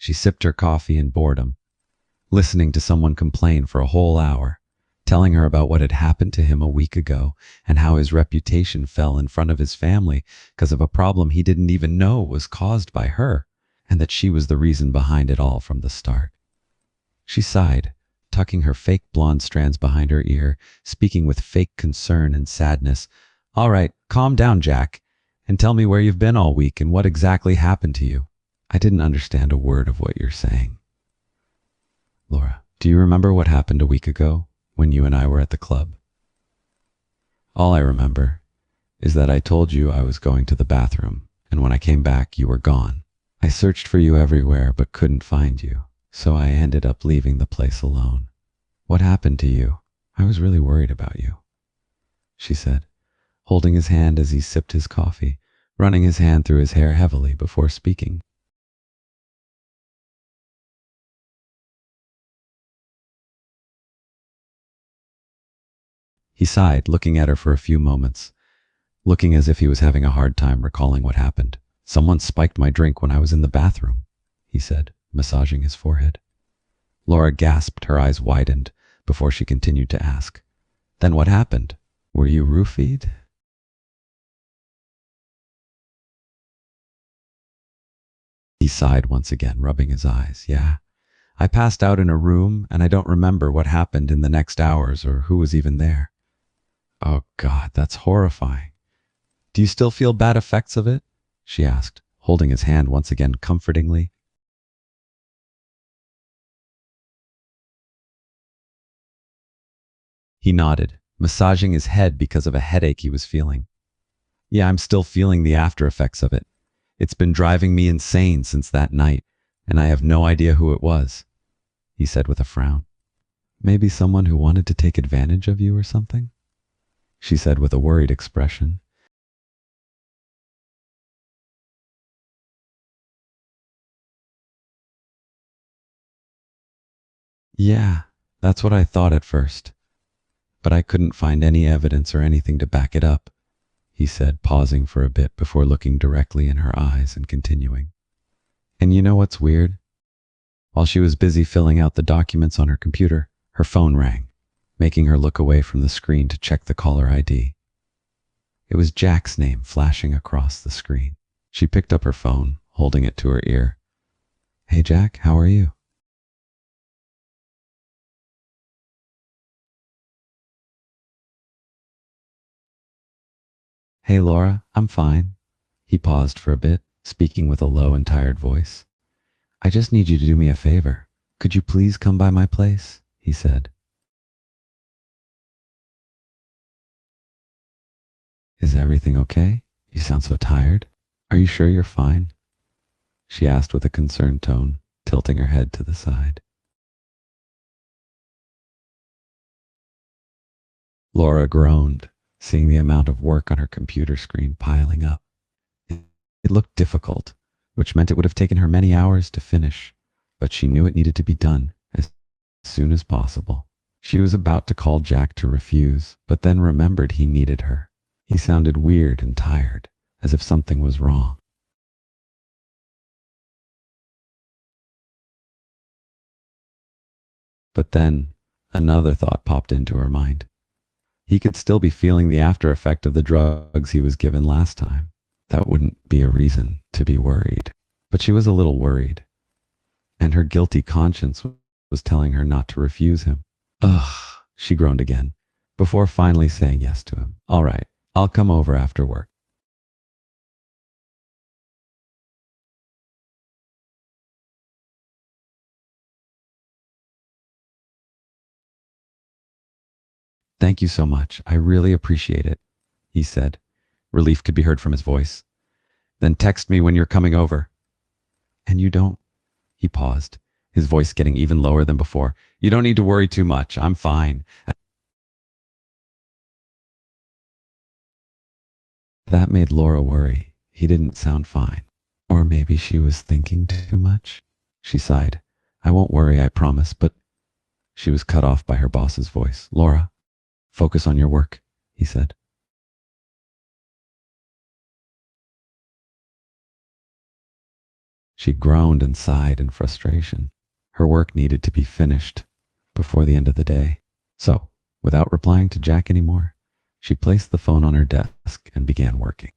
She sipped her coffee in boredom, listening to someone complain for a whole hour, telling her about what had happened to him a week ago and how his reputation fell in front of his family because of a problem he didn't even know was caused by her, and that she was the reason behind it all from the start. She sighed, tucking her fake blonde strands behind her ear, speaking with fake concern and sadness. "All right, calm down, Jack, and tell me where you've been all week and what exactly happened to you. I didn't understand a word of what you're saying." "Laura, do you remember what happened a week ago when you and I were at the club?" "All I remember is that I told you I was going to the bathroom, and when I came back, you were gone. I searched for you everywhere but couldn't find you, so I ended up leaving the place alone. What happened to you? I was really worried about you," she said, holding his hand as he sipped his coffee, running his hand through his hair heavily before speaking. He sighed, looking at her for a few moments, looking as if he was having a hard time recalling what happened. "Someone spiked my drink when I was in the bathroom," he said, massaging his forehead. Laura gasped, her eyes widened, before she continued to ask, "Then what happened? Were you roofied?" He sighed once again, rubbing his eyes. "Yeah, I passed out in a room, and I don't remember what happened in the next hours or who was even there." "Oh God, that's horrifying. Do you still feel bad effects of it?" she asked, holding his hand once again comfortingly. He nodded, massaging his head because of a headache he was feeling. "Yeah, I'm still feeling the after effects of it. It's been driving me insane since that night, and I have no idea who it was," he said with a frown. "Maybe someone who wanted to take advantage of you or something?" she said with a worried expression. "Yeah, that's what I thought at first, but I couldn't find any evidence or anything to back it up," he said, pausing for a bit before looking directly in her eyes and continuing. "And you know what's weird? While she was busy filling out the documents on her computer, her phone rang, making her look away from the screen to check the caller ID. It was Jack's name flashing across the screen. She picked up her phone, holding it to her ear. "Hey Jack, how are you?" "Hey Laura, I'm fine." He paused for a bit, speaking with a low and tired voice. "I just need you to do me a favor. Could you please come by my place?" he said. "Is everything okay? You sound so tired. Are you sure you're fine?" she asked with a concerned tone, tilting her head to the side. Laura groaned, seeing the amount of work on her computer screen piling up. It looked difficult, which meant it would have taken her many hours to finish, but she knew it needed to be done as soon as possible. She was about to call Jack to refuse, but then remembered he needed her. He sounded weird and tired, as if something was wrong. But then, another thought popped into her mind. He could still be feeling the after effect of the drugs he was given last time. That wouldn't be a reason to be worried. But she was a little worried, and her guilty conscience was telling her not to refuse him. "Ugh," she groaned again, before finally saying yes to him. "All right, I'll come over after work." "Thank you so much. I really appreciate it," he said. Relief could be heard from his voice. "Then text me when you're coming over." "And you don't..." He paused, his voice getting even lower than before. "You don't need to worry too much. I'm fine." That made Laura worry. He didn't sound fine. Or maybe she was thinking too much? She sighed. "I won't worry, I promise, but..." She was cut off by her boss's voice. "Laura, focus on your work," he said. She groaned and sighed in frustration. Her work needed to be finished before the end of the day. So, without replying to Jack anymore, she placed the phone on her desk and began working.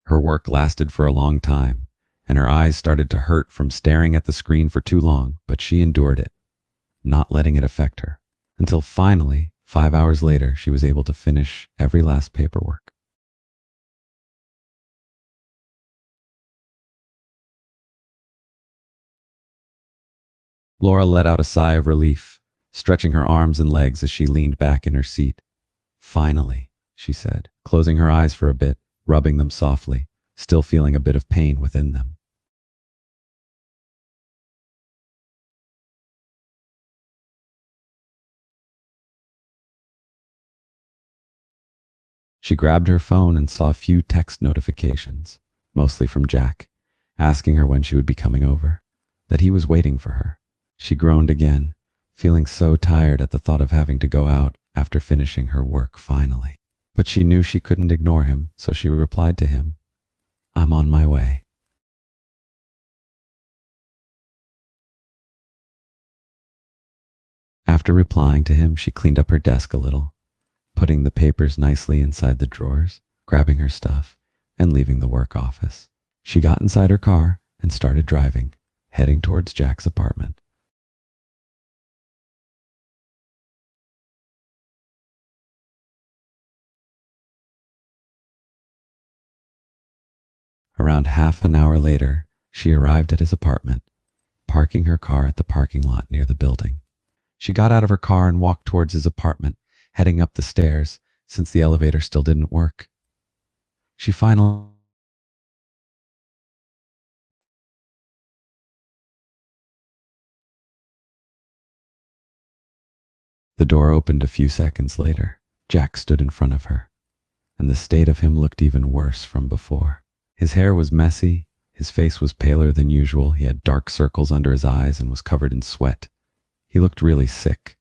Her work lasted for a long time, and her eyes started to hurt from staring at the screen for too long, but she endured it, not letting it affect her, until finally, 5 hours later, she was able to finish every last paperwork. Laura let out a sigh of relief, stretching her arms and legs as she leaned back in her seat. Finally, she said, closing her eyes for a bit, rubbing them softly, still feeling a bit of pain within them. She grabbed her phone and saw a few text notifications, mostly from Jack, asking her when she would be coming over, that he was waiting for her. She groaned again, feeling so tired at the thought of having to go out after finishing her work finally. But she knew she couldn't ignore him, so she replied to him, "I'm on my way." After replying to him, she cleaned up her desk a little, putting the papers nicely inside the drawers, grabbing her stuff, and leaving the work office. She got inside her car and started driving, heading towards Jack's apartment. Around half an hour later, she arrived at his apartment, parking her car at the parking lot near the building. She got out of her car and walked towards his apartment, heading up the stairs since the elevator still didn't work. She finally The door opened a few seconds later. Jack stood in front of her, and the state of him looked even worse from before. His hair was messy, his face was paler than usual, he had dark circles under his eyes and was covered in sweat. He looked really sick.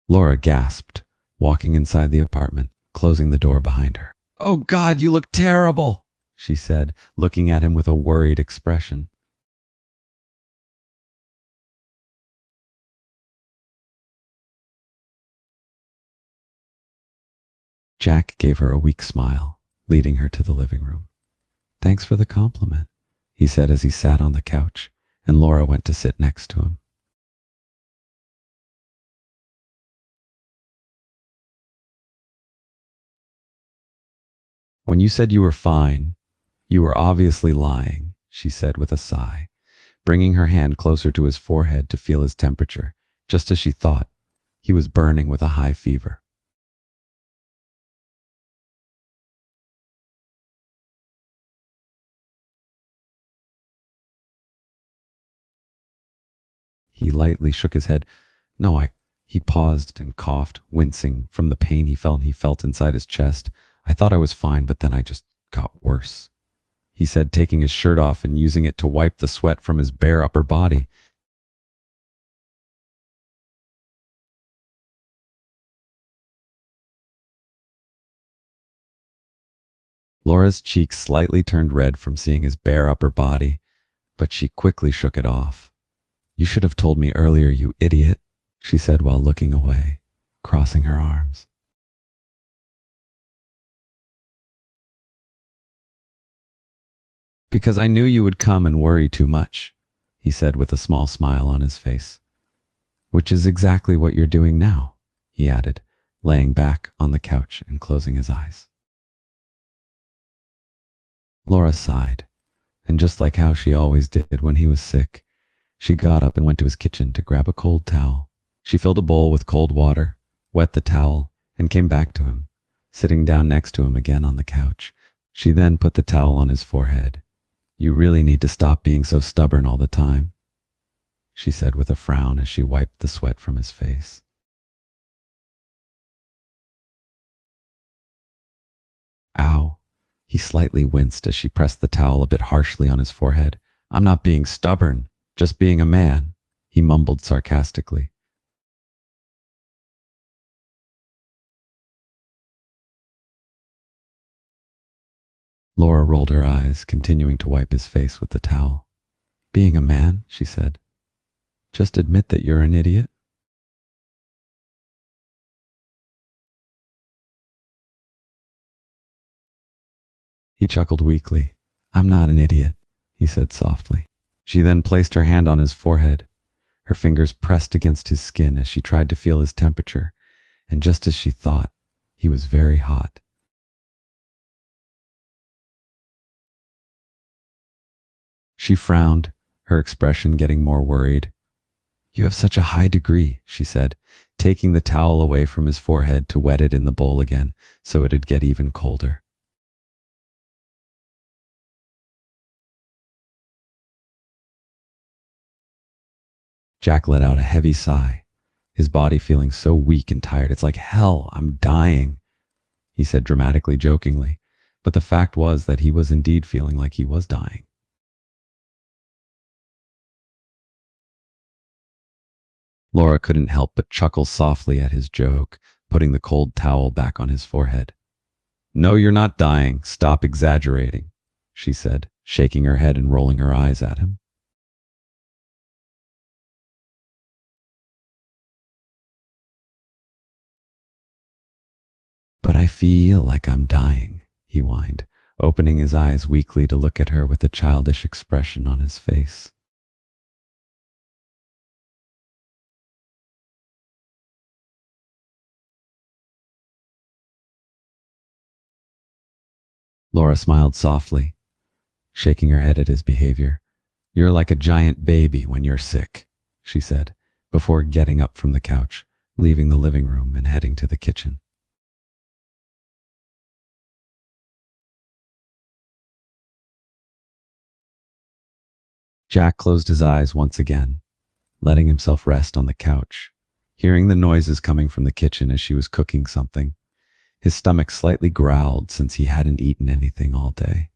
Laura gasped, walking inside the apartment, closing the door behind her. "Oh God, you look terrible," she said, looking at him with a worried expression. Jack gave her a weak smile, leading her to the living room. "Thanks for the compliment," he said as he sat on the couch, and Laura went to sit next to him. "When you said you were fine, you were obviously lying," she said with a sigh, bringing her hand closer to his forehead to feel his temperature, just as she thought. He was burning with a high fever. He lightly shook his head. "No, He paused and coughed, wincing from the pain he felt inside his chest. "I thought I was fine, but then I just got worse," he said, taking his shirt off and using it to wipe the sweat from his bare upper body. Laura's cheeks slightly turned red from seeing his bare upper body, but she quickly shook it off. "You should have told me earlier, you idiot," she said while looking away, crossing her arms. "Because I knew you would come and worry too much," he said with a small smile on his face. "Which is exactly what you're doing now," he added, laying back on the couch and closing his eyes. Laura sighed, and just like how she always did when he was sick, she got up and went to his kitchen to grab a cold towel. She filled a bowl with cold water, wet the towel, and came back to him, sitting down next to him again on the couch. She then put the towel on his forehead. "You really need to stop being so stubborn all the time," she said with a frown as she wiped the sweat from his face. "Ow." He slightly winced as she pressed the towel a bit harshly on his forehead. "I'm not being stubborn, just being a man," he mumbled sarcastically, Laura rolled her eyes, continuing to wipe his face with the towel. Being a man, she said. Just admit that you're an idiot. He chuckled weakly. I'm not an idiot, he said softly. She then placed her hand on his forehead. Her fingers pressed against his skin as she tried to feel his temperature, and just as she thought, he was very hot. She frowned, her expression getting more worried. You have such a high degree, she said, taking the towel away from his forehead to wet it in the bowl again so it'd get even colder. Jack let out a heavy sigh, his body feeling so weak and tired. It's like hell, I'm dying, he said dramatically jokingly, but the fact was that he was indeed feeling like he was dying. Laura couldn't help but chuckle softly at his joke, putting the cold towel back on his forehead. No, you're not dying. Stop exaggerating, she said, shaking her head and rolling her eyes at him. But I feel like I'm dying, he whined, opening his eyes weakly to look at her with a childish expression on his face. Laura smiled softly, shaking her head at his behavior. You're like a giant baby when you're sick, she said, before getting up from the couch, leaving the living room and heading to the kitchen. Jack closed his eyes once again, letting himself rest on the couch, hearing the noises coming from the kitchen as she was cooking something. His stomach slightly growled since he hadn't eaten anything all day.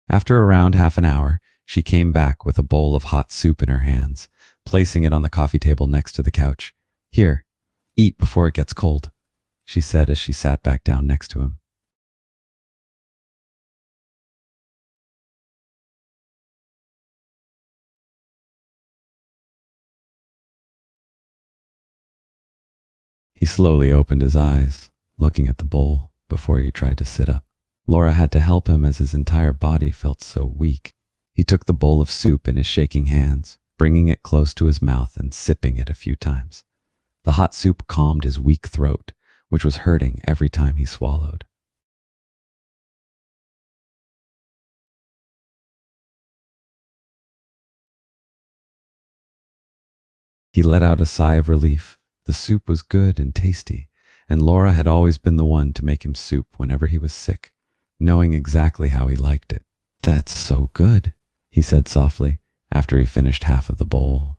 After around half an hour, she came back with a bowl of hot soup in her hands, placing it on the coffee table next to the couch. Here, eat before it gets cold, she said as she sat back down next to him. He slowly opened his eyes, looking at the bowl before he tried to sit up. Laura had to help him as his entire body felt so weak. He took the bowl of soup in his shaking hands, bringing it close to his mouth and sipping it a few times. The hot soup calmed his weak throat, which was hurting every time he swallowed. He let out a sigh of relief. The soup was good and tasty, and Laura had always been the one to make him soup whenever he was sick, knowing exactly how he liked it. That's so good, he said softly, after he finished half of the bowl.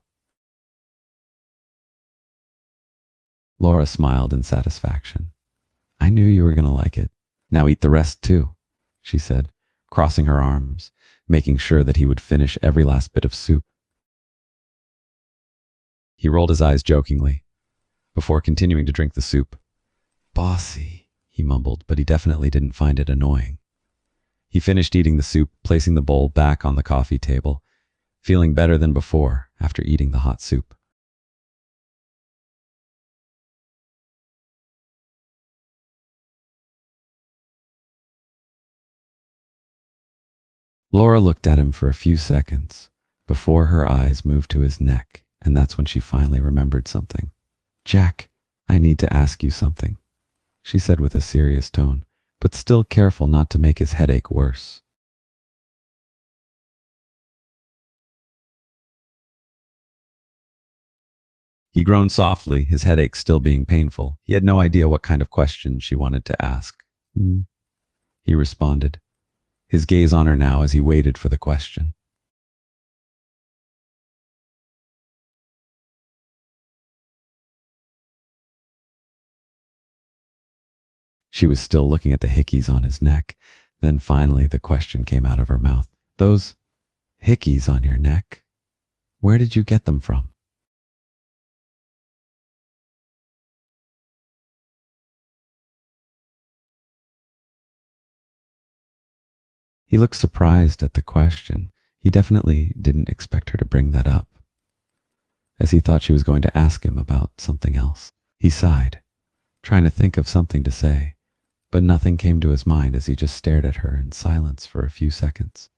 Laura smiled in satisfaction. I knew you were going to like it. Now eat the rest too, she said, crossing her arms, making sure that he would finish every last bit of soup. He rolled his eyes jokingly, before continuing to drink the soup. Bossy, he mumbled, but he definitely didn't find it annoying. He finished eating the soup, placing the bowl back on the coffee table, feeling better than before after eating the hot soup. Laura looked at him for a few seconds before her eyes moved to his neck, and that's when she finally remembered something. Jack, I need to ask you something, she said with a serious tone, but still careful not to make his headache worse. He groaned softly, his headache still being painful. He had no idea what kind of question she wanted to ask. He responded, his gaze on her now as he waited for the question. She was still looking at the hickeys on his neck. Then finally the question came out of her mouth. Those hickeys on your neck? Where did you get them from? He looked surprised at the question. He definitely didn't expect her to bring that up, as he thought she was going to ask him about something else. He sighed, trying to think of something to say, but nothing came to his mind as he just stared at her in silence for a few seconds.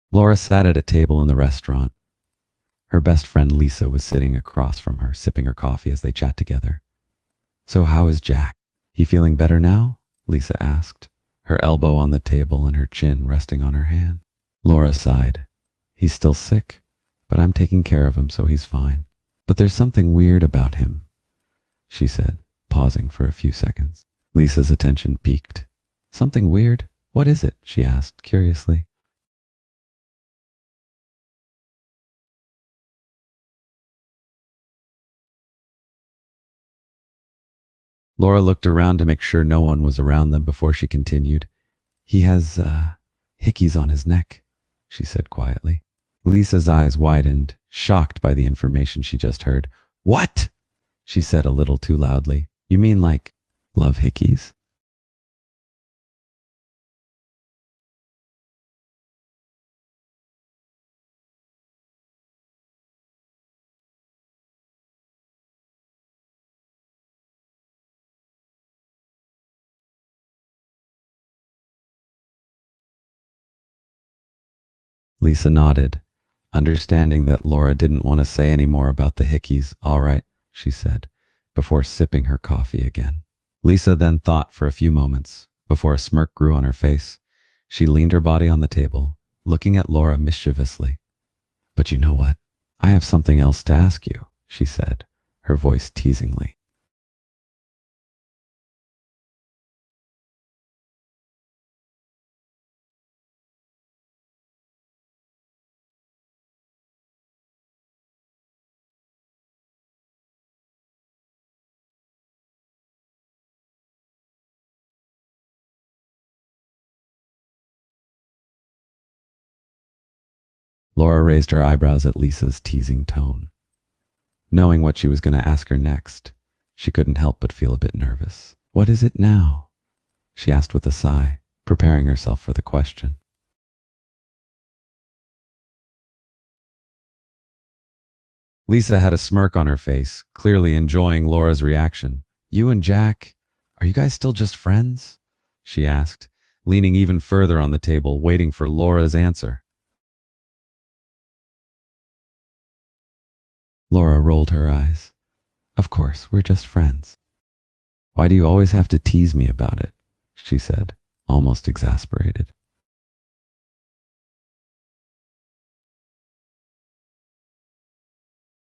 Laura sat at a table in the restaurant. Her best friend Lisa was sitting across from her, sipping her coffee as they chat together. "So how is Jack? He feeling better now?" Lisa asked, her elbow on the table and her chin resting on her hand. Laura sighed. "He's still sick, but I'm taking care of him so he's fine. But there's something weird about him," she said, pausing for a few seconds. Lisa's attention peaked. "Something weird? What is it?" she asked, curiously. Laura looked around to make sure no one was around them before she continued. "He has, hickeys on his neck," she said quietly. Lisa's eyes widened, shocked by the information she just heard. "What?" she said a little too loudly. "You mean like love hickeys?" Lisa nodded, understanding that Laura didn't want to say any more about the hickeys. "All right," she said, before sipping her coffee again. Lisa then thought for a few moments, before a smirk grew on her face. She leaned her body on the table, looking at Laura mischievously. "But you know what? I have something else to ask you," she said, her voice teasingly. Laura raised her eyebrows at Lisa's teasing tone. Knowing what she was going to ask her next, she couldn't help but feel a bit nervous. "What is it now?" she asked with a sigh, preparing herself for the question. Lisa had a smirk on her face, clearly enjoying Laura's reaction. "You and Jack, are you guys still just friends?" she asked, leaning even further on the table, waiting for Laura's answer. Laura rolled her eyes. "Of course, we're just friends." "Why do you always have to tease me about it?" she said, almost exasperated.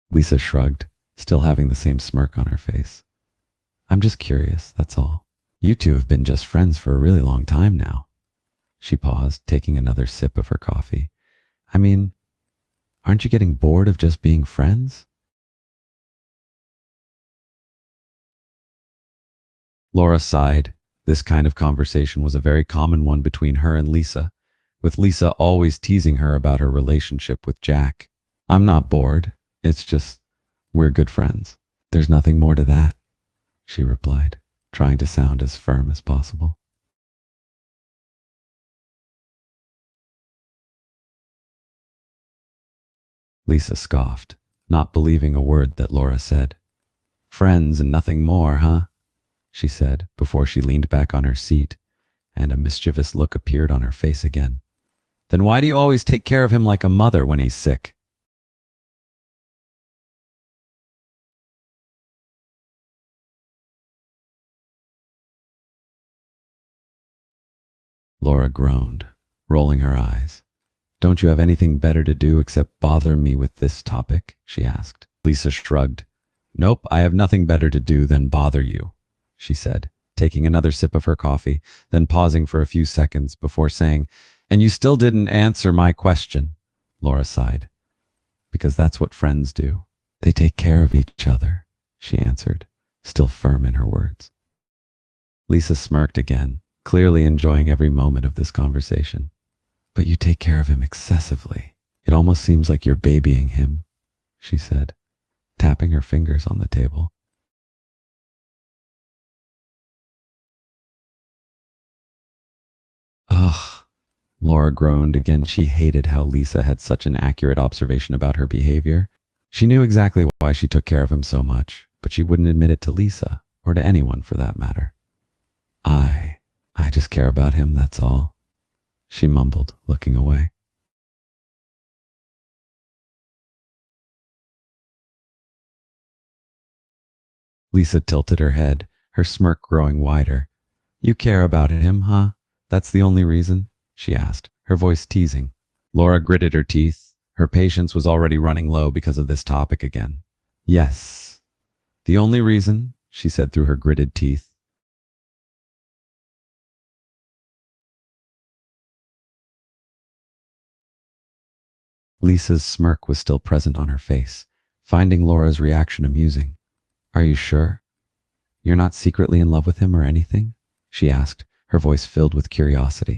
Lisa shrugged, still having the same smirk on her face. "I'm just curious, that's all. You two have been just friends for a really long time now." She paused, taking another sip of her coffee. "I mean, aren't you getting bored of just being friends?" Laura sighed. This kind of conversation was a very common one between her and Lisa, with Lisa always teasing her about her relationship with Jack. "I'm not bored. It's just, we're good friends. There's nothing more to that," she replied, trying to sound as firm as possible. Lisa scoffed, not believing a word that Laura said. "Friends and nothing more, huh?" she said, before she leaned back on her seat, and a mischievous look appeared on her face again. "Then why do you always take care of him like a mother when he's sick?" Laura groaned, rolling her eyes. "Don't you have anything better to do except bother me with this topic?" she asked. Lisa shrugged. "Nope, I have nothing better to do than bother you," she said, taking another sip of her coffee, then pausing for a few seconds before saying, "And you still didn't answer my question." Laura sighed. "Because that's what friends do. They take care of each other," she answered, still firm in her words. Lisa smirked again, clearly enjoying every moment of this conversation. But you take care of him excessively. It almost seems like you're babying him, she said, tapping her fingers on the table. Ugh, Laura groaned again. She hated how Lisa had such an accurate observation about her behavior. She knew exactly why she took care of him so much, but she wouldn't admit it to Lisa, or to anyone for that matter. I just care about him, that's all, she mumbled, looking away. Lisa tilted her head, her smirk growing wider. You care about him, huh? That's the only reason? She asked, her voice teasing. Laura gritted her teeth. Her patience was already running low because of this topic again. Yes. The only reason, she said through her gritted teeth. Lisa's smirk was still present on her face, finding Laura's reaction amusing. Are you sure? You're not secretly in love with him or anything? She asked, her voice filled with curiosity.